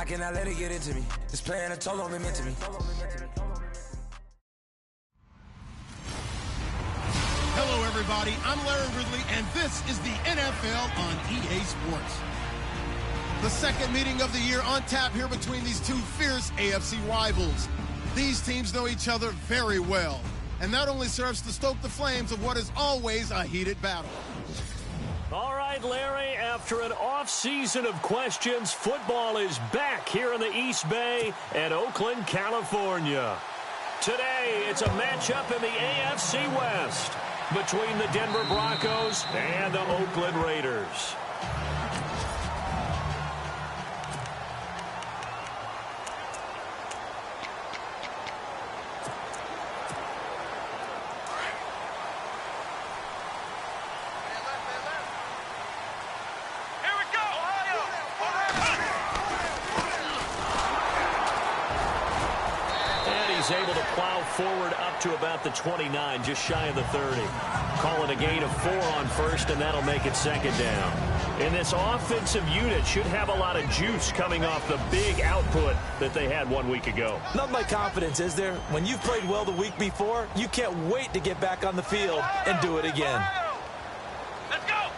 cannot let it get into me. This playing a toll on me, meant to me. Hello, everybody. I'm Larry Ridley, and this is the NFL on EA Sports. The second meeting of the year on tap here between these two fierce AFC rivals. These teams know each other very well, and that only serves to stoke the flames of what is always a heated battle. All right, Larry, after an off-season of questions, football is back here in the East Bay at Oakland, California. Today, it's a matchup in the AFC West between the Denver Broncos and the Oakland Raiders. Able to plow forward up to about the 29, just shy of the 30. Call it a gain of 4 on first, and that'll make it second down. And this offensive unit should have a lot of juice coming off the big output that they had 1 week ago. Not my confidence, is there? When you've played well the week before, you can't wait to get back on the field and do it again. Let's go!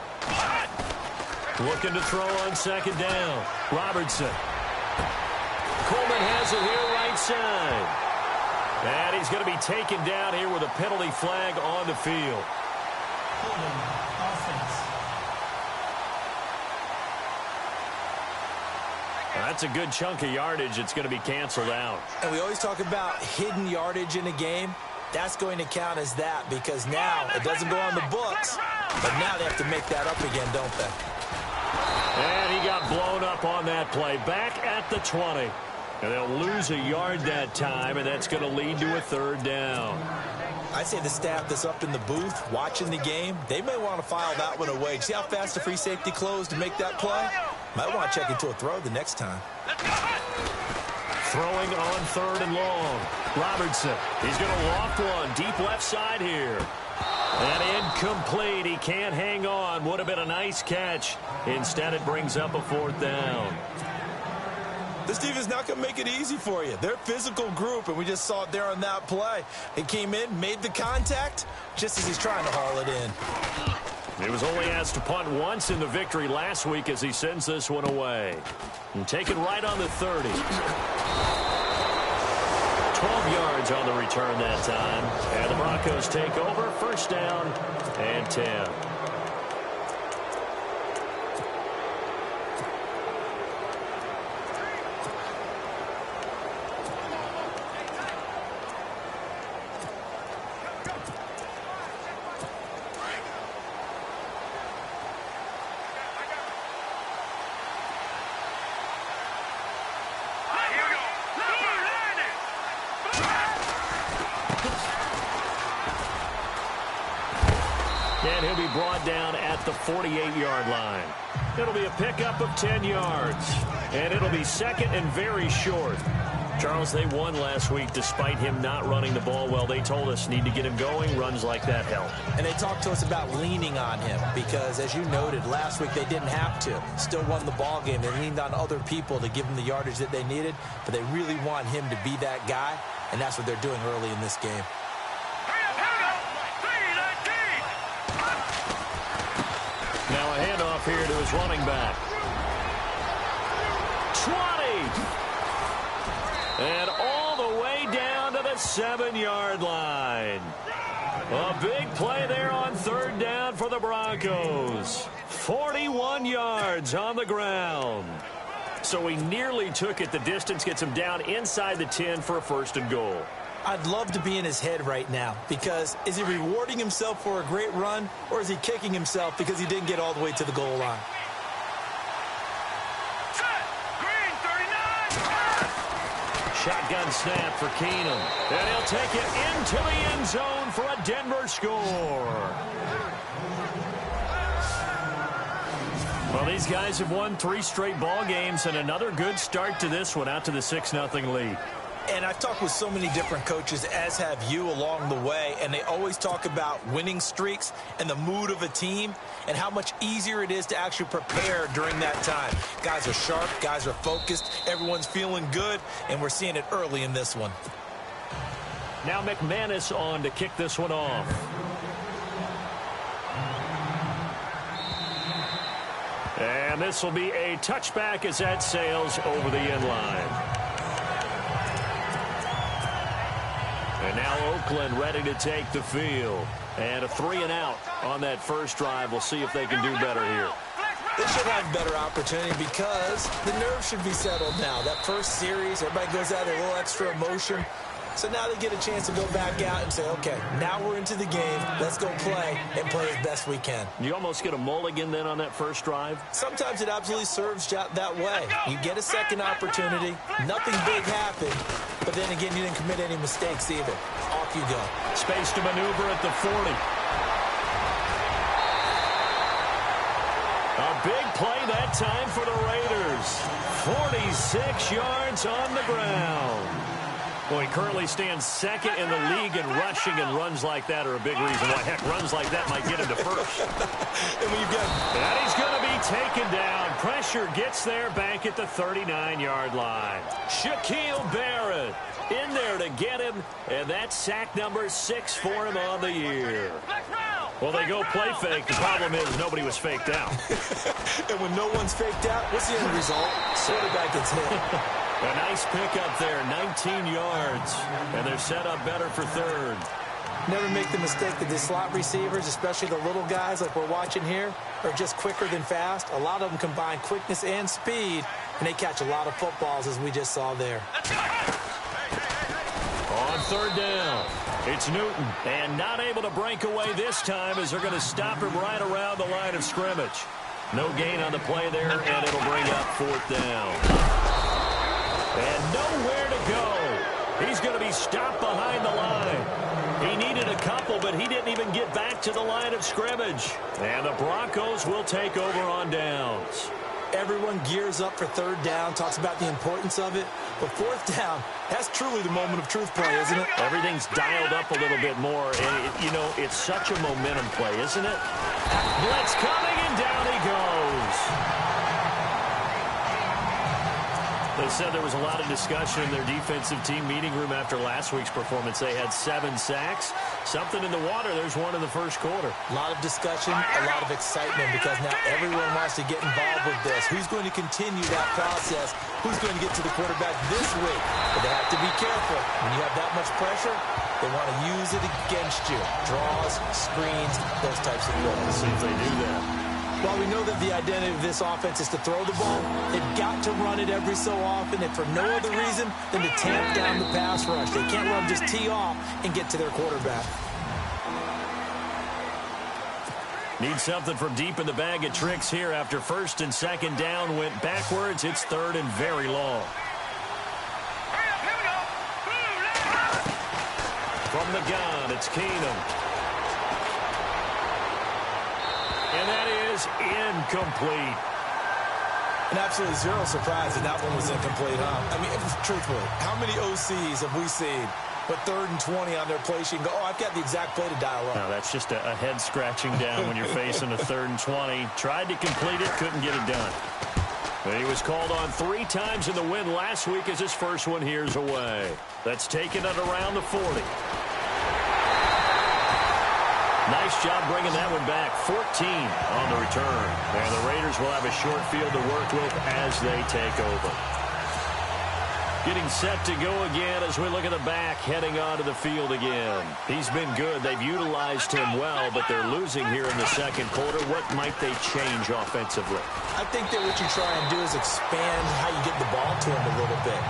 Looking to throw on second down. Robertson. Coleman has it here right side. And he's going to be taken down here with a penalty flag on the field. That's a good chunk of yardage. It's going to be canceled out. And we always talk about hidden yardage in a game. That's going to count as that because now it doesn't go on the books, but now they have to make that up again, don't they? And he got blown up on that play. Back at the 20. And they'll lose a yard that time, and that's going to lead to a third down. I say the staff that's up in the booth watching the game, they may want to file that one away. See how fast the free safety closed to make that play? Might want to check into a throw the next time. Throwing on third and long. Robertson, he's going to loft one deep left side here. And incomplete. He can't hang on. Would have been a nice catch. Instead, it brings up a fourth down. This defense is not going to make it easy for you. They're a physical group, and we just saw it there on that play. It came in, made the contact, just as he's trying to haul it in. He was only asked to punt once in the victory last week as he sends this one away. And taken right on the 30. 12 yards on the return that time. And the Broncos take over, first down and 10. And he'll be brought down at the 48-yard line. It'll be a pickup of 10 yards. And it'll be second and very short. Charles, they won last week despite him not running the ball well. They told us need to get him going. Runs like that help. And they talked to us about leaning on him because, as you noted, last week they didn't have to. Still won the ball game. They leaned on other people to give them the yardage that they needed. But they really want him to be that guy. And that's what they're doing early in this game. Now a handoff here to his running back. 20! And all the way down to the 7-yard line. A big play there on third down for the Broncos. 41 yards on the ground. So he nearly took it the distance, gets him down inside the 10 for a first and goal. I'd love to be in his head right now because is he rewarding himself for a great run or is he kicking himself because he didn't get all the way to the goal line? Shotgun snap for Keenum. And he'll take it into the end zone for a Denver score. Well, these guys have won 3 straight ball games and another good start to this one out to the 6-0 lead. And I've talked with so many different coaches, as have you, along the way, and they always talk about winning streaks and the mood of a team and how much easier it is to actually prepare during that time. Guys are sharp, guys are focused, everyone's feeling good, and we're seeing it early in this one. Now McManus on to kick this one off. And this will be a touchback as that sails over the end line. And now Oakland ready to take the field. And a 3-and-out on that first drive. We'll see if they can do better here. They should have better opportunity because the nerves should be settled now. That first series, everybody goes out with a little extra emotion. So now they get a chance to go back out and say, okay, now we're into the game. Let's go play and play as best we can. You almost get a mulligan then on that first drive? Sometimes it absolutely serves that way. You get a second opportunity. Nothing big happened. But then again, you didn't commit any mistakes either. Off you go. Space to maneuver at the 40. A big play that time for the Raiders. 46 yards on the ground. Well, he currently stands second in the league in rushing, and runs like that are a big reason why. Heck, runs like that might get him to first. And when you get... And he's going to be taken down. Pressure gets there back at the 39-yard line. Shaquille Barrett in there to get him, and that's sack number 6 for him on the year. Well, they go play fake. The problem is nobody was faked out. And when no one's faked out, what's the end result? Quarterback gets hit. A nice pickup there, 19 yards. And they're set up better for third. Never make the mistake that the slot receivers, especially the little guys like we're watching here, are just quicker than fast. A lot of them combine quickness and speed, and they catch a lot of footballs, as we just saw there. On third down, it's Newton. And not able to break away this time as they're going to stop him right around the line of scrimmage. No gain on the play there, and it'll bring up fourth down. And nowhere to go. He's going to be stopped behind the line. He needed a couple, but he didn't even get back to the line of scrimmage. And the Broncos will take over on downs. Everyone gears up for third down, talks about the importance of it. But fourth down, that's truly the moment of truth play, isn't it? Everything's dialed up a little bit more. And, you know, it's such a momentum play, isn't it? Blitz coming, and down he goes. They said there was a lot of discussion in their defensive team meeting room after last week's performance. They had 7 sacks. Something in the water. There's one in the first quarter. A lot of discussion, a lot of excitement, because now everyone wants to get involved with this. Who's going to continue that process? Who's going to get to the quarterback this week? But they have to be careful. When you have that much pressure, they want to use it against you. Draws, screens, those types of plays. See if they do that. While we know that the identity of this offense is to throw the ball, they've got to run it every so often, and for no other reason than to tamp down the pass rush. They can't let them just tee off and get to their quarterback. Need something from deep in the bag of tricks here after first and second down went backwards. It's third and very long. From the gun, it's Keenum. And that is incomplete. And absolutely zero surprise that that one was incomplete, huh? I mean, truthfully, how many OCs have we seen with 3rd and 20 on their play sheet and go, oh, I've got the exact play to dial up? No, that's just a head scratching down when you're facing a 3rd and 20. Tried to complete it, couldn't get it done. But he was called on 3 times in the win last week as his first one here's away. That's taken it around the 40. Nice job bringing that one back. 14 on the return. And the Raiders will have a short field to work with as they take over. Getting set to go again as we look at the back, heading onto the field again. He's been good. They've utilized him well, but they're losing here in the second quarter. What might they change offensively? I think that what you try and do is expand how you get the ball to him a little bit.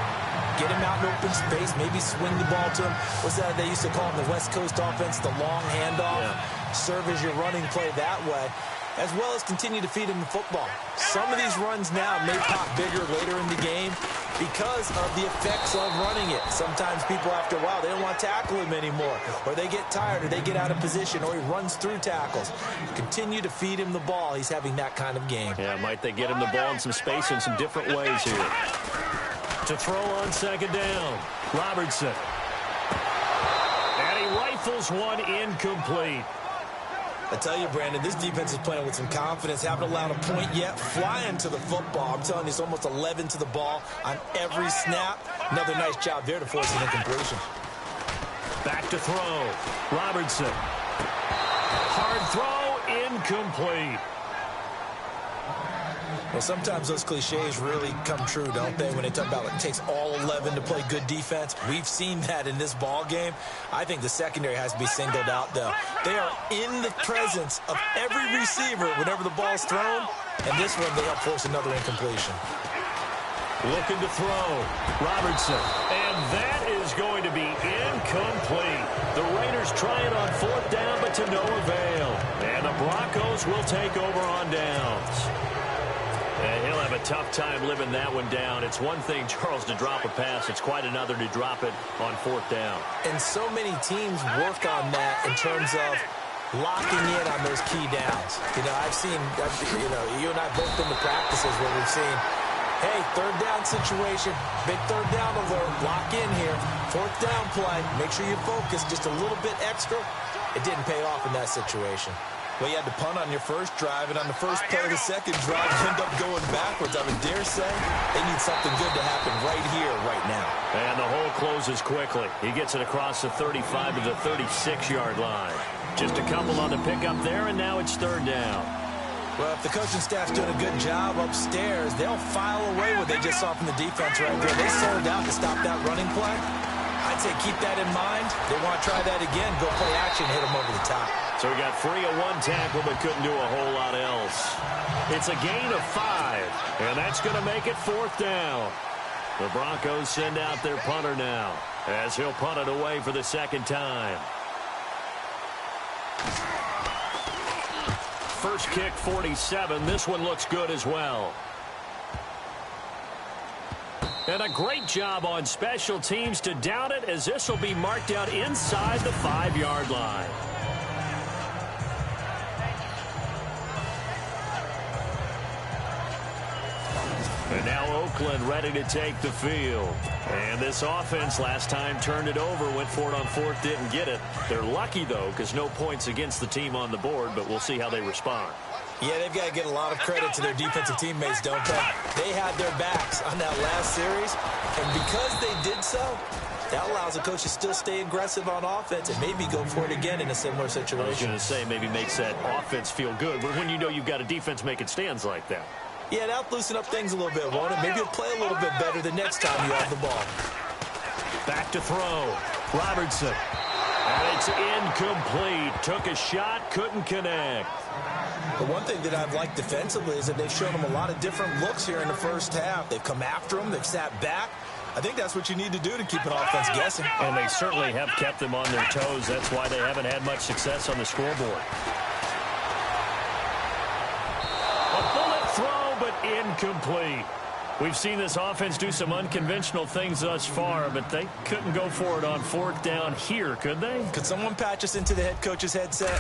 Get him out in open space, maybe swing the ball to him. What's that they used to call in the West Coast offense, the long handoff? Yeah. Serve as your running play that way, as well as continue to feed him the football. Some of these runs now may pop bigger later in the game because of the effects of running it. Sometimes people, after a while, they don't want to tackle him anymore, or they get tired, or they get out of position, or he runs through tackles. Continue to feed him the ball. He's having that kind of game. Yeah, might they get him the ball in some space in some different ways here. To throw on second down. Robertson. And he rifles one incomplete. I tell you, Brandon, this defense is playing with some confidence. Haven't allowed a point yet. Flying to the football. I'm telling you, it's almost 11 to the ball on every snap. Another nice job there to force an incompletion. Back to throw. Robertson. Hard throw, incomplete. Well, sometimes those cliches really come true, don't they, when they talk about it takes all 11 to play good defense. We've seen that in this ball game. I think the secondary has to be singled out, though. They are in the presence of every receiver whenever the ball's thrown, and this one they help force another incompletion. Looking to throw. Robertson. And that is going to be incomplete. The Raiders try it on 4th down, but to no avail. And the Broncos will take over on downs. And he'll have a tough time living that one down. It's one thing, Charles, to drop a pass. It's quite another to drop it on 4th down. And so many teams work on that in terms of locking in on those key downs. You know, I've seen, you and I both been to practices where we've seen, hey, 3rd down situation, big 3rd down alert, lock in here. 4th down play, make sure you focus just a little bit extra. It didn't pay off in that situation. Well, you had to punt on your first drive, and on the first play of the second drive, you end up going backwards. I would dare say they need something good to happen right here, right now. And the hole closes quickly. He gets it across the 35 to the 36-yard line. Just a couple on the pickup there, and now it's 3rd down. Well, if the coaching staff's doing a good job upstairs, they'll file away what they just saw from the defense right there. They sold out to stop that running play. I'd say keep that in mind. They want to try that again, go play action, hit them over the top. So we got 3 of 1 tackle, but couldn't do a whole lot else. It's a gain of 5, and that's going to make it 4th down. The Broncos send out their punter now, as he'll punt it away for the 2nd time. First kick, 47. This one looks good as well. And a great job on special teams to down it, as this will be marked out inside the 5-yard line. And now Oakland ready to take the field. And this offense last time turned it over, went for it on 4th, didn't get it. They're lucky, though, because no points against the team on the board, but we'll see how they respond. Yeah, they've got to get a lot of credit to their defensive teammates, don't they? They had their backs on that last series, and because they did so, that allows the coach to still stay aggressive on offense and maybe go for it again in a similar situation. I was going to say maybe makes that offense feel good, but when you know you've got a defense making stands like that. Yeah, that'll loosen up things a little bit, won't it? Maybe you'll play a little bit better the next time you have the ball. Back to throw. Robertson. And it's incomplete. Took a shot, couldn't connect. But one thing that I've liked defensively is that they've shown them a lot of different looks here in the first half. They've come after them. They've sat back. I think that's what you need to do to keep an offense guessing. And they certainly have kept them on their toes. That's why they haven't had much success on the scoreboard. A bullet throw, but incomplete. We've seen this offense do some unconventional things thus far, but they couldn't go for it on 4th down here, could they? Could someone patch us into the head coach's headset?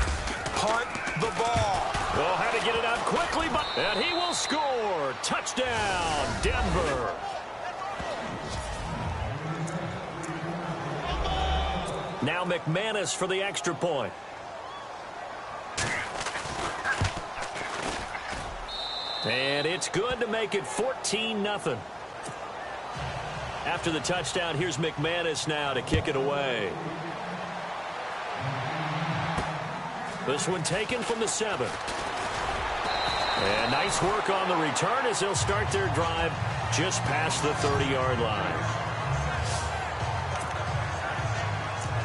Punt the ball. Well, had to get it out quickly, and he will score. Touchdown, Denver. Now McManus for the extra point. And it's good to make it 14-0. After the touchdown, here's McManus now to kick it away. This one taken from the 7. And nice work on the return as they'll start their drive just past the 30-yard line.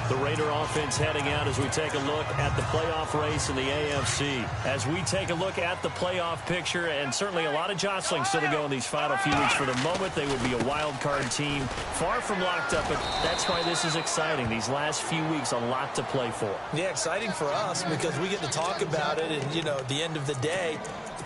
The Raider offense heading out as we take a look at the playoff race in the AFC. As we take a look at the playoff picture, and certainly a lot of jostling still to go in these final few weeks. For the moment, they would be a wild card team, far from locked up, but that's why this is exciting. These last few weeks, a lot to play for. Yeah, exciting for us because we get to talk about it, and, you know, at the end of the day,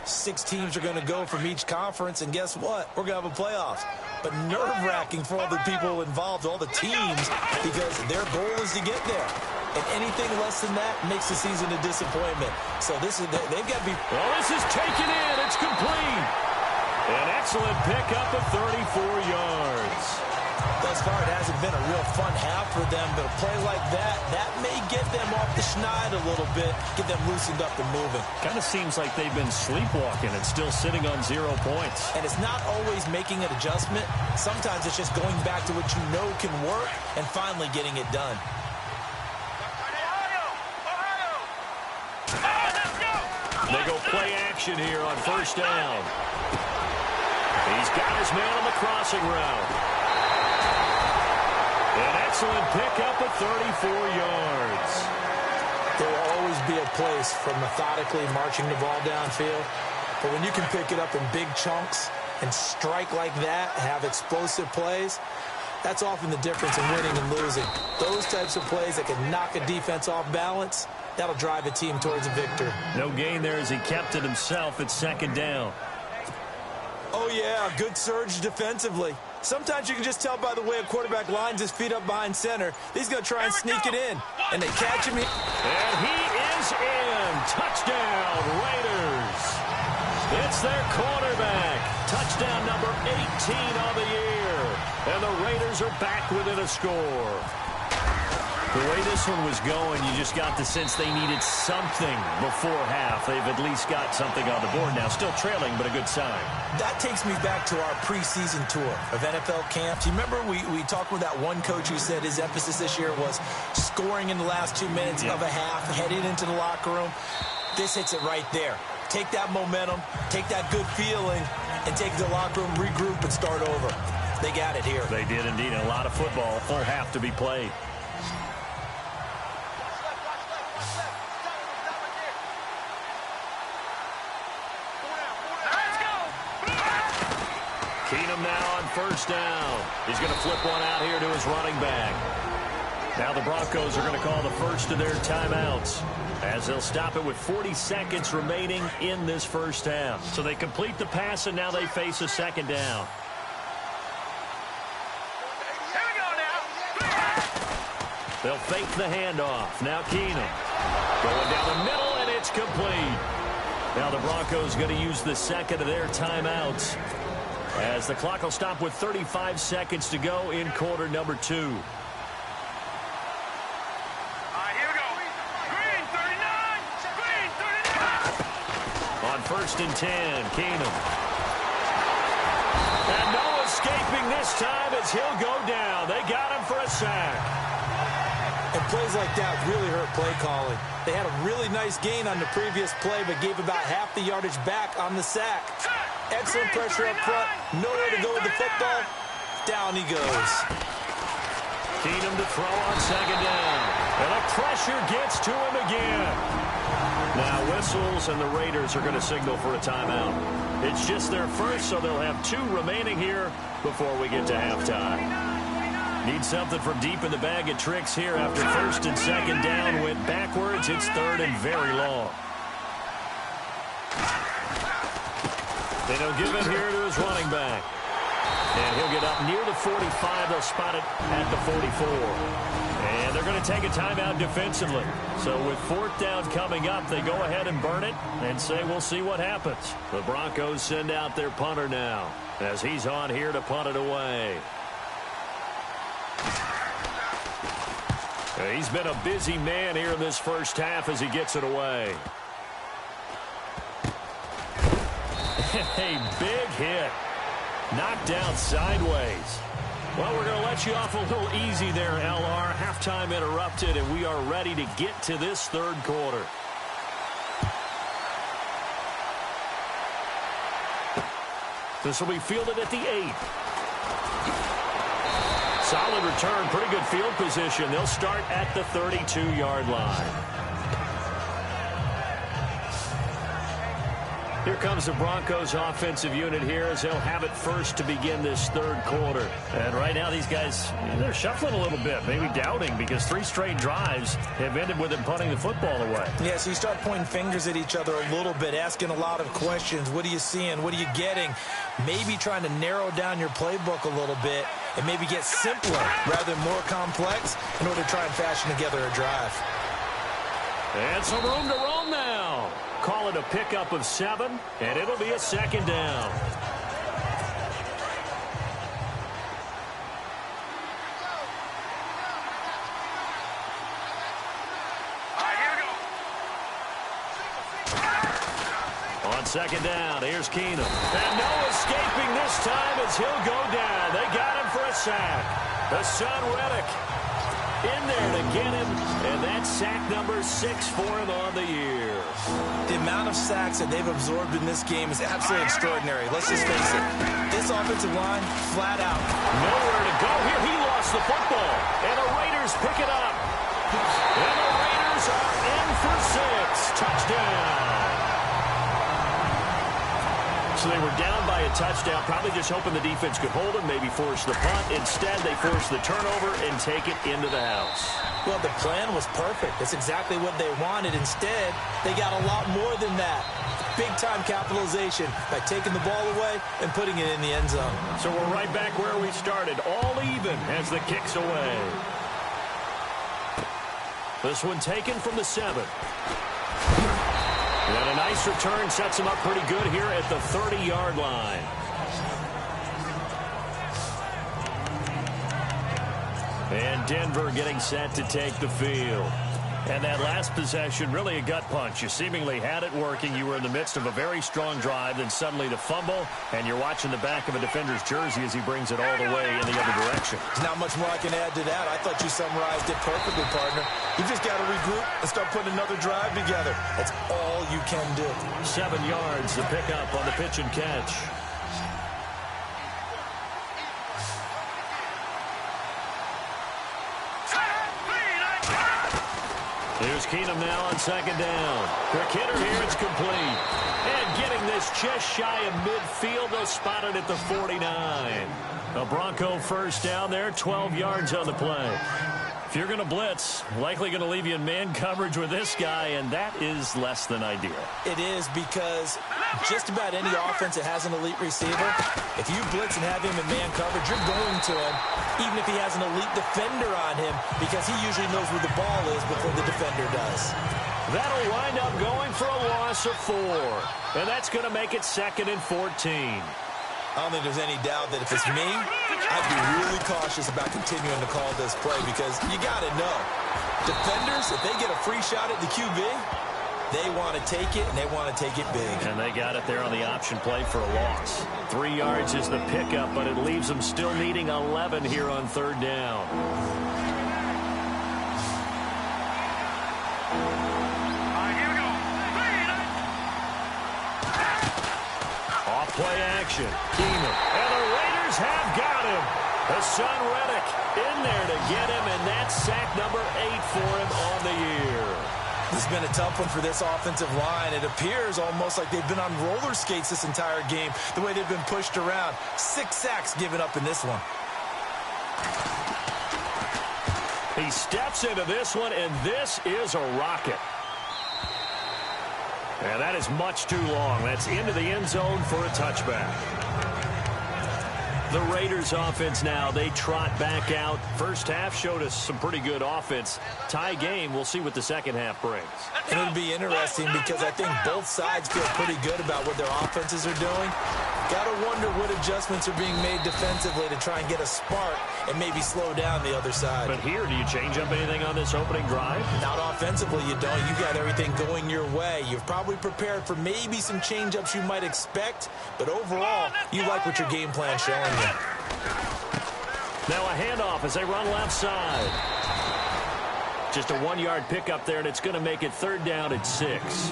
6 teams are going to go from each conference, and guess what? We're going to have a playoffs. But nerve-wracking for all the people involved, all the teams, because their goal is to get there. And anything less than that makes the season a disappointment. So they've got to be... Well, this is taken in. It's complete. An excellent pickup of 34 yards. Thus far, it hasn't have been a real fun half for them, but a play like that may get them off the schneid a little bit, get them loosened up and moving. Kind of seems like they've been sleepwalking and still sitting on 0 points. And it's not always making an adjustment. Sometimes it's just going back to what you know can work and finally getting it done. They go play action here on first down. He's got his man on the crossing route. An excellent pickup of 34 yards. There will always be a place for methodically marching the ball downfield. But when you can pick it up in big chunks and strike like that, have explosive plays, that's often the difference in winning and losing. Those types of plays that can knock a defense off balance, that'll drive a team towards a victory. No gain there as he kept it himself at second down. Oh, yeah, good surge defensively. Sometimes you can just tell by the way a quarterback lines his feet up behind center. He's going to try and sneak it in. And they catch him. And he is in. Touchdown, Raiders. It's their quarterback. Touchdown number 18 on the year. And the Raiders are back within a score. The way this one was going, you just got the sense they needed something before half. They've at least got something on the board now. Still trailing, but a good sign. That takes me back to our preseason tour of NFL camps. You remember we talked with that one coach who said his emphasis this year was scoring in the last 2 minutes of a half, heading into the locker room. This hits it right there. Take that momentum, take that good feeling, and take the locker room, regroup, and start over. They got it here. They did indeed. A lot of football, full half to be played. Keenum now on first down. He's going to flip one out here to his running back. Now the Broncos are going to call the first of their timeouts as they'll stop it with 40 seconds remaining in this first half. So they complete the pass, and now they face a second down. Here we go now. They'll fake the handoff. Now Keenum going down the middle, and it's complete. Now the Broncos going to use the second of their timeouts as the clock will stop with 35 seconds to go in quarter number 2. All right, here we go. Green 39. Green 39. On first and 10, Keenum. And no escaping this time as he'll go down. They got him for a sack. And plays like that really hurt play calling. They had a really nice gain on the previous play, but gave about half the yardage back on the sack. Excellent pressure up front. Nowhere to go with the football. Down he goes. Keenum to throw on second down. And the pressure gets to him again. Now whistles, and the Raiders are going to signal for a timeout. It's just their first, so they'll have 2 remaining here before we get to halftime. Need something from deep in the bag of tricks here after first and second down went backwards. It's third and very long. They don't give it here to his running back. And he'll get up near the 45. They'll spot it at the 44. And they're going to take a timeout defensively. So with fourth down coming up, they go ahead and burn it and say we'll see what happens. The Broncos send out their punter now as he's on here to punt it away. He's been a busy man here in this first half as he gets it away. A big hit. Knocked down sideways. Well, we're going to let you off a little easy there, LR. Halftime interrupted, and we are ready to get to this third quarter. This will be fielded at the 8. Solid return, pretty good field position. They'll start at the 32-yard line. Here comes the Broncos offensive unit here as they'll have it first to begin this third quarter. And right now these guys, they're shuffling a little bit, maybe doubting, because 3 straight drives have ended with them punting the football away. Yeah, so you start pointing fingers at each other a little bit, asking a lot of questions. What are you seeing? What are you getting? Maybe trying to narrow down your playbook a little bit and maybe get simpler rather than more complex in order to try and fashion together a drive. And some room to roam now. Call it a pickup of 7, and it'll be a second down. second down. Here's Keenum. And no escaping this time as he'll go down. They got him for a sack. Hassan Reddick in there to get him. And that's sack number 6 for him on the year. The amount of sacks that they've absorbed in this game is absolutely extraordinary. Let's just face it. This offensive line, flat out. Nowhere to go here. He lost the football. And the Raiders pick it up. And the Raiders are in for 6. Touchdown. So they were down by a touchdown, probably just hoping the defense could hold them, maybe force the punt. Instead, they force the turnover and take it into the house. Well, the plan was perfect. That's exactly what they wanted. Instead, they got a lot more than that. Big-time capitalization by taking the ball away and putting it in the end zone. So we're right back where we started, all even as the kick's away. This one taken from the 7. And a nice return sets him up pretty good here at the 30-yard line. And Denver getting set to take the field. And that last possession, really a gut punch. You seemingly had it working. You were in the midst of a very strong drive, then suddenly the fumble, and you're watching the back of a defender's jersey as he brings it all the way in the other direction. There's not much more I can add to that. I thought you summarized it perfectly, partner. You just got to regroup and start putting another drive together. That's all you can do. 7 yards, the pickup on the pitch and catch. Here's Keenum now on second down. Quick hitter here, it's complete. And getting this just shy of midfield, they'll spot it at the 49. A Bronco first down there, 12 yards on the play. If you're going to blitz, likely going to leave you in man coverage with this guy, and that is less than ideal. It is because just about any offense that has an elite receiver, if you blitz and have him in man coverage, you're going to him, even if he has an elite defender on him, because he usually knows where the ball is before the defender does. That'll wind up going for a loss of 4, and that's going to make it 2nd and 14. I don't think there's any doubt that if it's me, I'd be really cautious about continuing to call this play because you got to know. Defenders, if they get a free shot at the QB, they want to take it, and they want to take it big. And they got it there on the option play for a loss. 3 yards is the pickup, but it leaves them still needing 11 here on 3rd down. Play action. Keenum. And the Raiders have got him. Hassan Reddick in there to get him, and that's sack number 8 for him on the year. This has been a tough one for this offensive line. It appears almost like they've been on roller skates this entire game, the way they've been pushed around. 6 sacks given up in this one. He steps into this one, and this is a rocket. And that is much too long. That's into the end zone for a touchback. The Raiders offense now, they trot back out. First half showed us some pretty good offense. Tie game, we'll see what the second half brings. And it'll be interesting because I think both sides feel pretty good about what their offenses are doing. Got to wonder what adjustments are being made defensively to try and get a spark and maybe slow down the other side. But here, do you change up anything on this opening drive? Not offensively, you don't. You got everything going your way. You've probably prepared for maybe some change-ups you might expect, but overall, you like what your game plan's showing you. Now a handoff as they run left side. Just a 1-yard pickup there, and it's going to make it 3rd down at 6.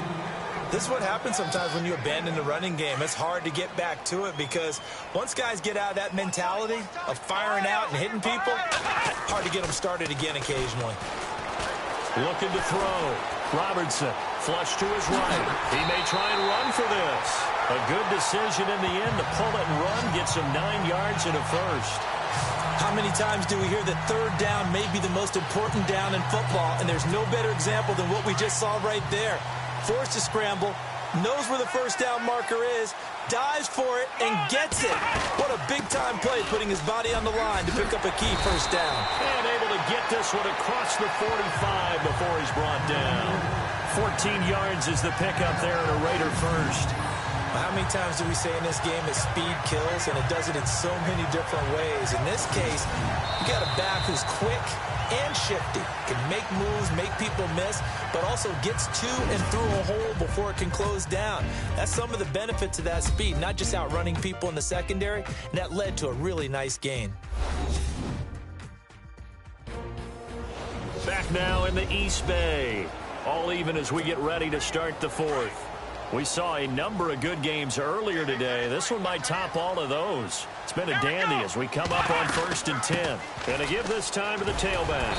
This is what happens sometimes when you abandon the running game. It's hard to get back to it because once guys get out of that mentality of firing out and hitting people, hard to get them started again occasionally. Looking to throw. Robertson, flush to his right. He may try and run for this. A good decision in the end to pull it and run, gets him 9 yards and a first. How many times do we hear that 3rd down may be the most important down in football, and there's no better example than what we just saw right there. Forced to scramble, knows where the first down marker is, dives for it, and gets it. What a big-time play, putting his body on the line to pick up a key first down. And able to get this one across the 45 before he's brought down. 14 yards is the pickup there and a Raider first. How many times do we say in this game that speed kills, and it does it in so many different ways? In this case, you got a back who's quick and shifty, can make moves, make people miss, but also gets to and through a hole before it can close down. That's some of the benefits of that speed, not just outrunning people in the secondary, and that led to a really nice gain. Back now in the East Bay. All even as we get ready to start the fourth. We saw a number of good games earlier today. This one might top all of those. It's been a dandy as we come up on 1st and 10. Going to give this time to the tailback.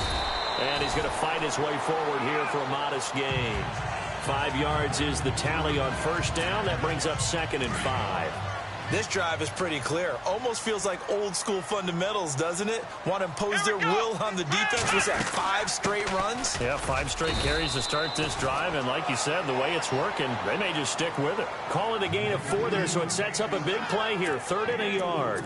And he's going to fight his way forward here for a modest gain. 5 yards is the tally on 1st down. That brings up 2nd and 5. This drive is pretty clear. Almost feels like old school fundamentals, doesn't it? Want to impose their will on the defense. Was that 5 straight runs? Yeah, 5 straight carries to start this drive. And like you said, the way it's working, they may just stick with it. Call it a gain of 4 there, so it sets up a big play here. 3rd and a yard.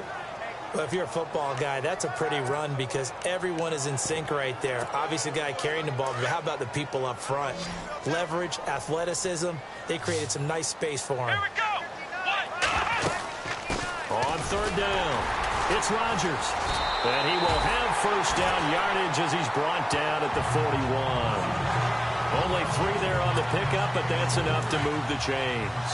Well, if you're a football guy, that's a pretty run because everyone is in sync right there. Obviously, the guy carrying the ball, but how about the people up front? Leverage, athleticism, they created some nice space for him. Here we go. On 3rd down, it's Rodgers. And he will have 1st down yardage as he's brought down at the 41. Only 3 there on the pickup, but that's enough to move the chains.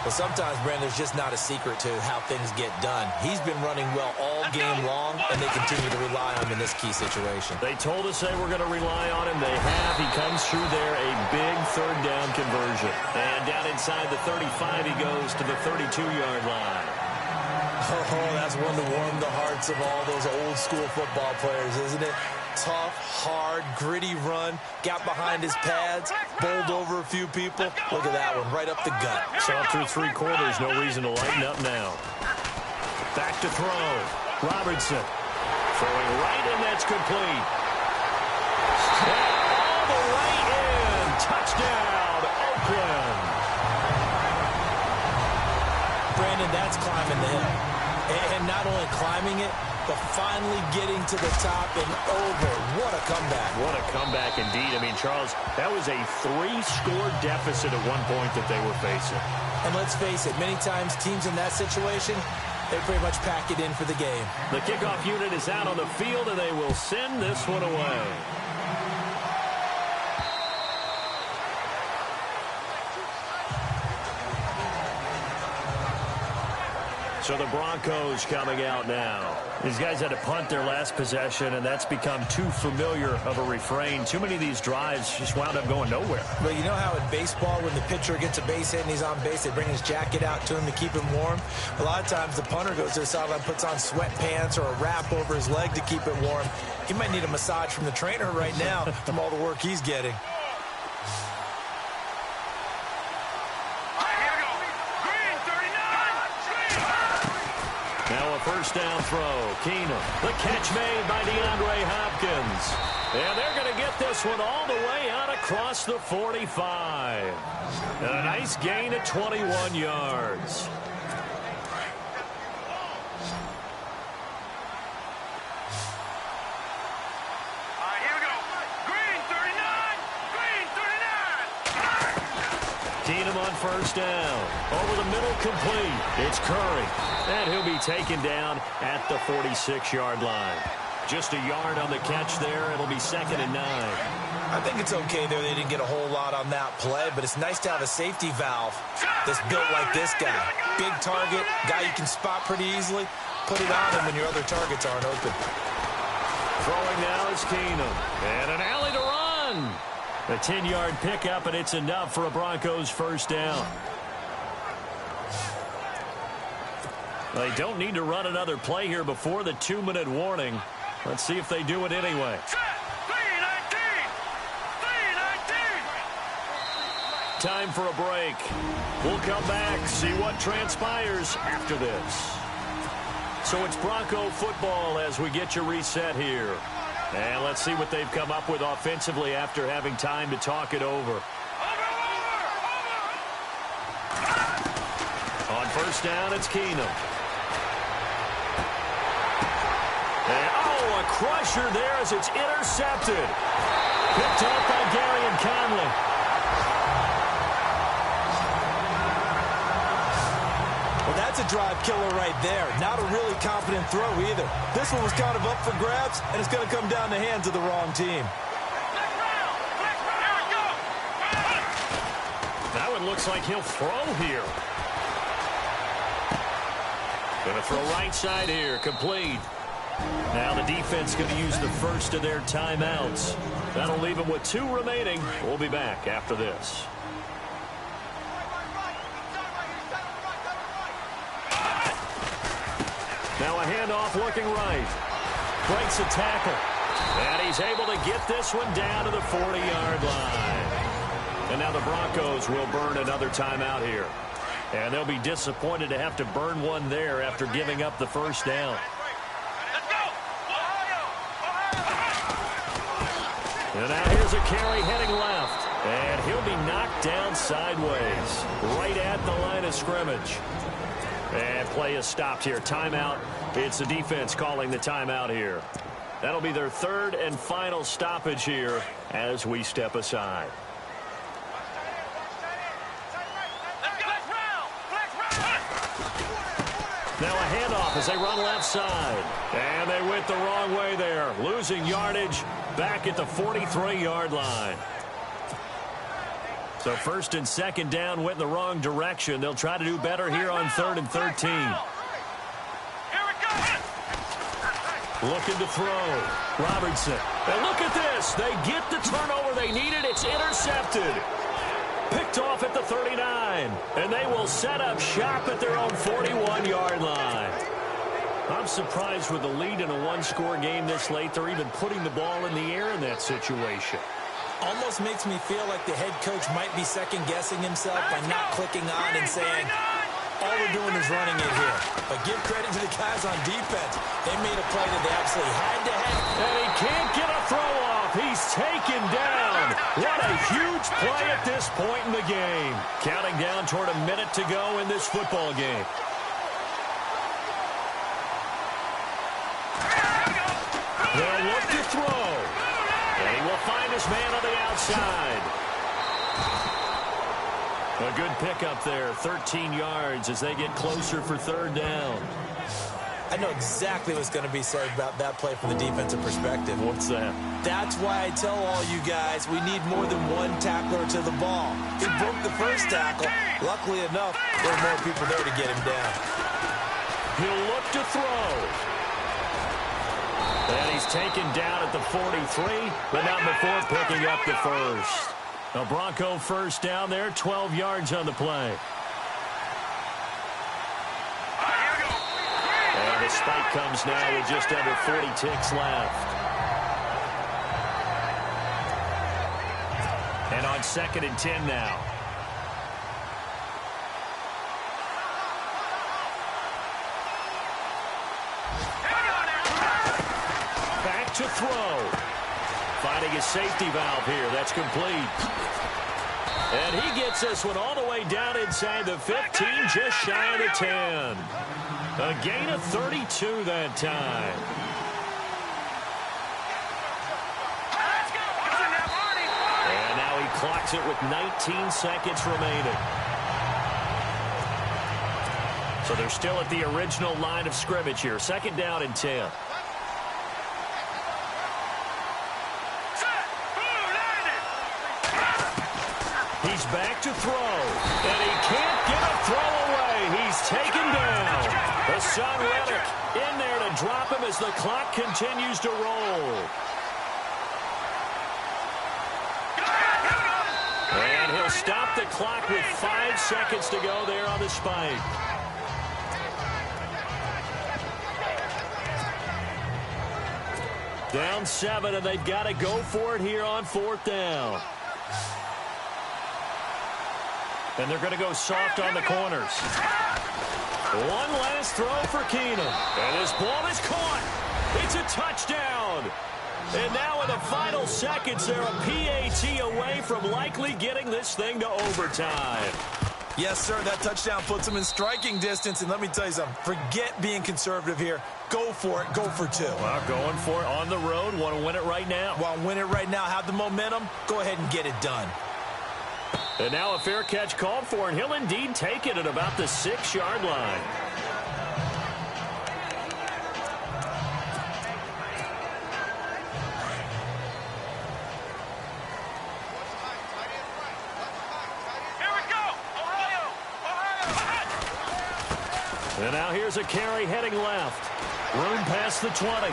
Well, sometimes, Brandon, there's just not a secret to how things get done. He's been running well all game long, and they continue to rely on him in this key situation. They told us they were going to rely on him. They have. He comes through there, a big 3rd down conversion. And down inside the 35, he goes to the 32-yard line. Oh, that's one to warm the hearts of all those old school football players, isn't it? Tough, hard, gritty run, got behind his pads, bowled over a few people. Look at that one, right up the gut. Saw through 3 quarters, no reason to lighten up now. Back to throw. Robertson throwing right, and that's complete. And all the way in. Touchdown, Oakland. Brandon, that's climbing the hill. And not only climbing it, but finally getting to the top and over. What a comeback. What a comeback indeed. I mean, Charles, that was a 3-score deficit at one point that they were facing. And let's face it, many times teams in that situation, they pretty much pack it in for the game. The kickoff unit is out on the field, and they will send this one away. So the Broncos coming out now. These guys had to punt their last possession, and that's become too familiar of a refrain. Too many of these drives just wound up going nowhere. Well, you know how in baseball, when the pitcher gets a base hit and he's on base, they bring his jacket out to him to keep him warm? A lot of times the punter goes to the sideline, puts on sweatpants or a wrap over his leg to keep it warm. He might need a massage from the trainer right now from all the work he's getting. Now a 1st down throw. Keenum. The catch made by DeAndre Hopkins. And they're going to get this one all the way out across the 45. And a nice gain at 21 yards. Here we go. Green 39. Green 39. Keenum on 1st down. Over the middle, complete. It's Curry. And he'll be taken down at the 46-yard line. Just a yard on the catch there. It'll be 2nd and 9. I think it's okay there. They didn't get a whole lot on that play, but it's nice to have a safety valve that's built like this guy. Big target, guy you can spot pretty easily. Put it on him when your other targets aren't open. Throwing now is Keenum. And an alley to run. A 10-yard pickup, and it's enough for a Broncos 1st down. They don't need to run another play here before the 2-minute warning. Let's see if they do it anyway. 3-19. Time for a break. We'll come back, see what transpires after this. So it's Bronco football as we get you reset here. And let's see what they've come up with offensively after having time to talk it over. On 1st down, it's Keenum. And, a crusher there as it's intercepted. Picked up by Gary and Conley. That's a drive killer right there. Not a really confident throw either. This one was kind of up for grabs, and it's going to come down the hands of the wrong team. That one looks like he'll throw here. Going to throw right side here, complete. Now the defense going to use the first of their timeouts. That'll leave them with 2 remaining. We'll be back after this. Now a handoff looking right. Breaks a tackle. And he's able to get this one down to the 40-yard line. And now the Broncos will burn another timeout here. And they'll be disappointed to have to burn one there after giving up the first down. And now here's a carry heading left. And he'll be knocked down sideways, right at the line of scrimmage. And play is stopped here. Timeout. It's the defense calling the timeout here. That'll be their 3rd and final stoppage here as we step aside. Now a handoff as they run left side. And they went the wrong way there. Losing yardage back at the 43-yard line. So 1st and 2nd down went in the wrong direction. They'll try to do better here on 3rd and 13. Looking to throw. Robertson. And look at this. They get the turnover they needed. It's intercepted. Picked off at the 39. And they will set up shop at their own 41-yard line. I'm surprised with the lead in a one-score game this late, they're even putting the ball in the air in that situation. Almost makes me feel like the head coach might be second-guessing himself by not clicking on and saying, all we're doing is running it here. But give credit to the guys on defense. They made a play that they absolutely had to have. And he can't get a throw off. He's taken down. What a huge play at this point in the game. Counting down toward a minute to go in this football game. They'll look to throw. And he will find his man on the outside. A good pickup there, 13 yards as they get closer for 3rd down. I know exactly what's going to be said about that play from the defensive perspective. What's that? That's why I tell all you guys we need more than one tackler to the ball. He broke the first tackle. Luckily enough, there were more people there to get him down. He'll look to throw. And he's taken down at the 43, but not before picking up the first. A Bronco first down there, 12 yards on the play. And the spike comes now with just under 40 ticks left. And on 2nd and 10 now. Back to throw. Finding a safety valve here. That's complete. And he gets this one all the way down inside the 15, just shy of the 10. A gain of 32 that time. And now he clocks it with 19 seconds remaining. So they're still at the original line of scrimmage here. 2nd down and 10. He's back to throw, and he can't get a throw away. He's taken down. Hassan Reddick in there to drop him as the clock continues to roll. And he'll stop the clock with 5 seconds to go there on the spike. Down 7, and they've got to go for it here on 4th down. And they're going to go soft on the corners. One last throw for Keenum. And his ball is caught. It's a touchdown. And now in the final seconds, they're a PAT away from likely getting this thing to overtime. Yes, sir, that touchdown puts them in striking distance. And let me tell you something, forget being conservative here. Go for it. Go for 2. Well, going for it on the road. Want to win it right now. Want to win it right now. Have the momentum. Go ahead and get it done. And now a fair catch called for, and he'll indeed take it at about the 6-yard line. And now here's a carry heading left. Room past the 20.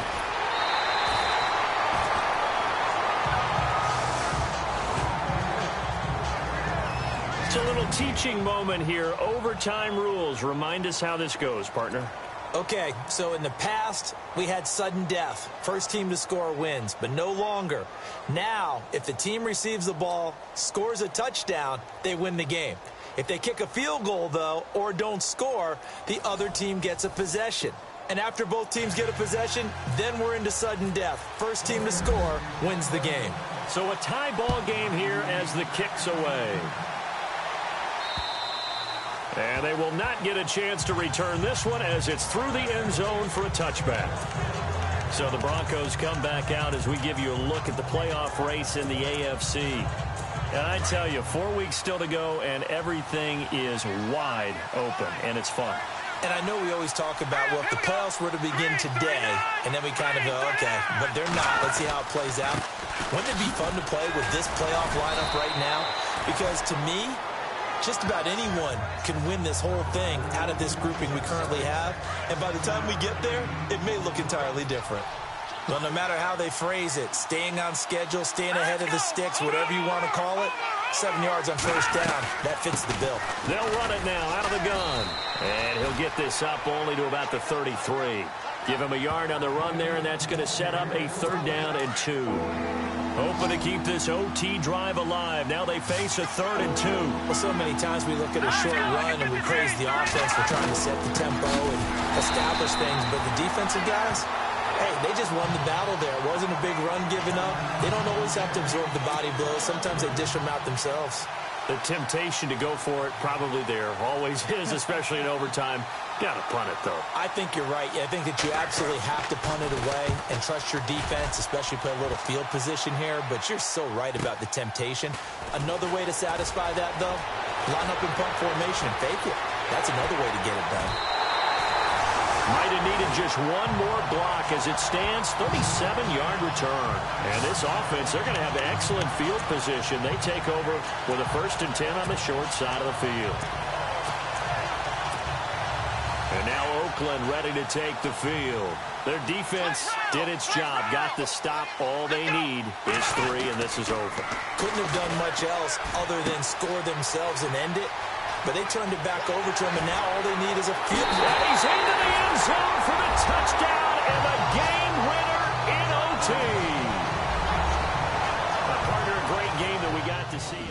It's a little teaching moment here. Overtime rules. Remind us how this goes, partner. Okay, so in the past, we had sudden death. First team to score wins, but no longer. Now, if the team receives the ball, scores a touchdown, they win the game. If they kick a field goal, though, or don't score, the other team gets a possession. And after both teams get a possession, then we're into sudden death. First team to score wins the game. So a tie ball game here as the kick's away. And they will not get a chance to return this one as it's through the end zone for a touchback. So the Broncos come back out as we give you a look at the playoff race in the AFC. And I tell you, 4 weeks still to go, and everything is wide open, and it's fun. And I know we always talk about, well, if the playoffs were to begin today, and then we kind of go, okay, but they're not. Let's see how it plays out. Wouldn't it be fun to play with this playoff lineup right now? Because to me, just about anyone can win this whole thing out of this grouping we currently have. And by the time we get there, it may look entirely different. Well, no matter how they phrase it, staying on schedule, staying ahead of the sticks, whatever you want to call it, 7 yards on first down, that fits the bill. They'll run it now out of the gun. And he'll get this up only to about the 33. Give him a yard on the run there, and that's going to set up a 3rd down and 2. Hoping to keep this OT drive alive. Now they face a 3rd and 2. Well, so many times we look at a short run and we praise the offense for trying to set the tempo and establish things. But the defensive guys, hey, they just won the battle there. It wasn't a big run given up. They don't always have to absorb the body blows. Sometimes they dish them out themselves. The temptation to go for it probably there. Always is, especially in overtime. Got to punt it, though. I think you're right. I think that you absolutely have to punt it away and trust your defense, especially play a little field position here. But you're so right about the temptation. Another way to satisfy that, though, line up in punt formation and fake it. That's another way to get it done. Might have needed just one more block as it stands. 37-yard return. And this offense, they're going to have excellent field position. They take over with a 1st and 10 on the short side of the field. And now Oakland ready to take the field. Their defense did its job, got the stop. All they need is 3, and this is over. Couldn't have done much else other than score themselves and end it. But they turned it back over to him, and now all they need is a field goal. And he's into the end zone for the touchdown and the game winner in OT. A partner, a great game that we got to see.